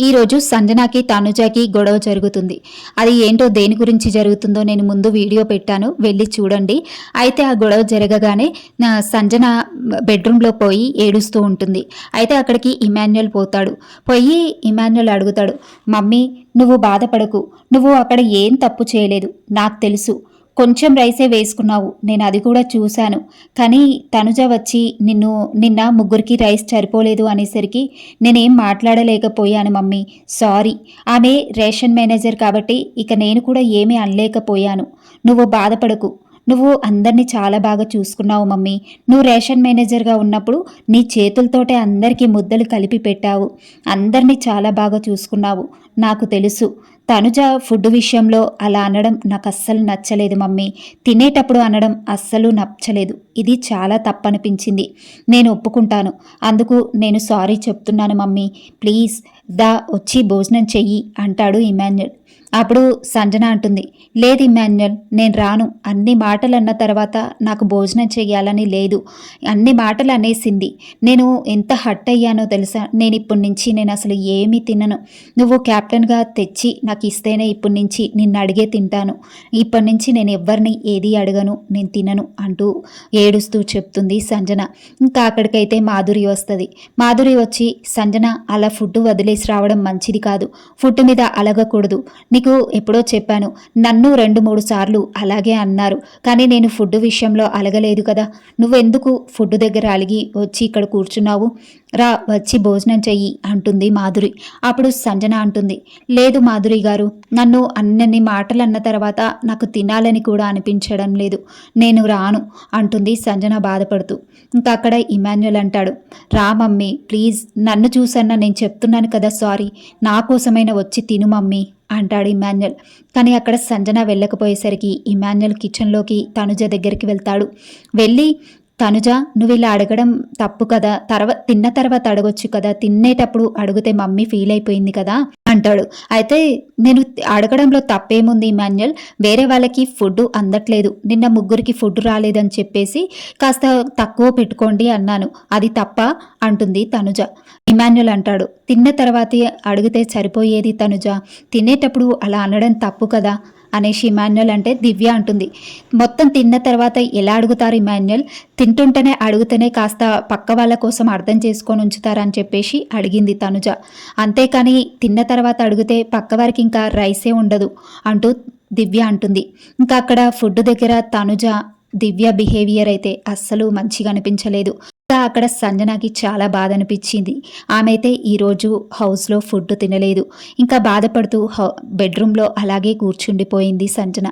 ఈరోజు సంజనాకి తనుజకి గొడవ జరుగుతుంది. అది ఏంటో దేని గురించి జరుగుతుందో నేను ముందు వీడియో పెట్టాను, వెళ్ళి చూడండి. అయితే ఆ గొడవ జరగగానే సంజన బెడ్రూమ్లో పోయి ఏడుస్తూ ఉంటుంది. అయితే అక్కడికి ఇమాన్యుయల్ పోతాడు. పోయి ఇమాన్యుయల్ అడుగుతాడు, మమ్మీ నువ్వు బాధపడకు, నువ్వు అక్కడ ఏం తప్పు చేయలేదు, నాకు తెలుసు, కొంచెం రైసే వేసుకున్నావు, నేను అది కూడా చూశాను. కానీ తనుజ వచ్చి నిన్న ముగ్గురికి రైస్ సరిపోలేదు అనేసరికి నేనేం మాట్లాడలేకపోయాను మమ్మీ, సారీ. ఆమె రేషన్ మేనేజర్ కాబట్టి ఇక నేను కూడా ఏమీ అనలేకపోయాను. నువ్వు బాధపడకు, నువ్వు అందరినీ చాలా బాగా చూసుకున్నావు మమ్మీ. నువ్వు రేషన్ మేనేజర్గా ఉన్నప్పుడు నీ చేతులతోటే అందరికీ ముద్దలు కలిపి పెట్టావు, అందరినీ చాలా బాగా చూసుకున్నావు, నాకు తెలుసు. తనుజ ఫుడ్ విషయంలో అలా అనడం నాకు అస్సలు నచ్చలేదు మమ్మీ, తినేటప్పుడు అనడం అస్సలు నచ్చలేదు. ఇది చాలా తప్పనిపించింది, నేను ఒప్పుకుంటాను. అందుకు నేను సారీ చెప్తున్నాను మమ్మీ, ప్లీజ్ వచ్చి భోజనం చెయ్యి అంటాడు ఇమాన్యుయల్. అప్పుడు సంజన అంటుంది, లేదు ఇమాన్యుయల్, నేను రాను. అన్ని మాటలు అన్న తర్వాత నాకు భోజనం చెయ్యాలని లేదు, అన్ని మాటలు అనేసింది. నేను ఎంత హర్ట్ అయ్యానో తెలుసా, నేను ఇప్పటి నుంచి నేను అసలు ఏమీ తినను. నువ్వు క్యాప్టెన్గా తెచ్చి నాకు ఇస్తేనే ఇప్పటి నుంచి నిన్ను అడిగే తింటాను. ఇప్పటి నుంచి నేను ఎవ్వరిని ఏది అడగను, నేను తినను అంటూ ఏడుస్తూ చెప్తుంది సంజన. ఇంకా అక్కడికైతే మాధురి వస్తుంది. మాధురి వచ్చి, సంజన అలా ఫుడ్ వదిలేసి రావడం మంచిది కాదు, ఫుడ్ మీద అలగకూడదు. నీకు ఎప్పుడో చెప్పాను, నన్ను 2-3 సార్లు అలాగే అన్నారు, కానీ నేను ఫుడ్ విషయంలో అలగలేదు కదా. నువ్వెందుకు ఫుడ్ దగ్గర అలిగి వచ్చి ఇక్కడ కూర్చున్నావు, రా వచ్చి భోజనం చెయ్యి అంటుంది మాధురి. అప్పుడు సంజన అంటుంది, లేదు మాధురి గారు, నన్ను అన్నన్ని మాటలు అన్న తర్వాత నాకు తినాలని కూడా అనిపించడం లేదు, నేను రాను అంటుంది సంజన బాధపడుతూ. ఇంకా అక్కడ ఇమాన్యుయల్ అంటాడు, రా మమ్మీ ప్లీజ్, నన్ను చూసన్నా నేను చెప్తున్నాను కదా సారీ, నా కోసమైనా వచ్చి తిను మమ్మీ అంటాడు ఇమాన్యుయల్. కానీ అక్కడ సంజన వెళ్ళకపోయేసరికి ఇమాన్యుయల్ కిచెన్లోకి తనుజ దగ్గరికి వెళ్తాడు. వెళ్ళి, తనుజ నువ్వు ఇలా అడగడం తప్పు కదా, తిన్న తర్వాత అడగొచ్చు కదా, తినేటప్పుడు అడిగితే మమ్మీ ఫీల్ అయిపోయింది కదా అంటాడు. అయితే నేను అడగడంలో తప్పేముంది ఇమాన్యుయల్, వేరే వాళ్ళకి ఫుడ్ అందట్లేదు, నిన్న ముగ్గురికి ఫుడ్ రాలేదని చెప్పేసి కాస్త తక్కువ పెట్టుకోండి అన్నాను, అది తప్ప అంటుంది తనుజ. ఇమాన్యుయల్ అంటాడు, తిన్న తర్వాతే అడిగితే సరిపోయేది తనుజ, తినేటప్పుడు అలా అనడం తప్పు కదా అనేసి ఇమాన్యుయల్ అంటే దివ్య అంటుంది, మొత్తం తిన్న తర్వాత ఎలా అడుగుతారు ఇమాన్యుయల్, తింటుంటేనే అడిగితేనే కాస్త పక్క వాళ్ళ కోసం అర్థం చేసుకొని ఉంచుతారని చెప్పేసి అడిగింది తనుజ. అంతేకాని తిన్న తర్వాత అడిగితే పక్కవారికి ఇంకా రైసే ఉండదు అంటూ దివ్య అంటుంది. ఇంకా అక్కడ ఫుడ్ దగ్గర తనుజ దివ్య బిహేవియర్ అయితే అస్సలు మంచిగా అనిపించలేదు. అక్కడ సంజనకి చాలా బాధ అనిపించింది. ఆమె అయితే ఈరోజు హౌస్లో ఫుడ్ తినలేదు. ఇంకా బాధపడుతూ బెడ్రూమ్లో అలాగే కూర్చుండిపోయింది సంజన.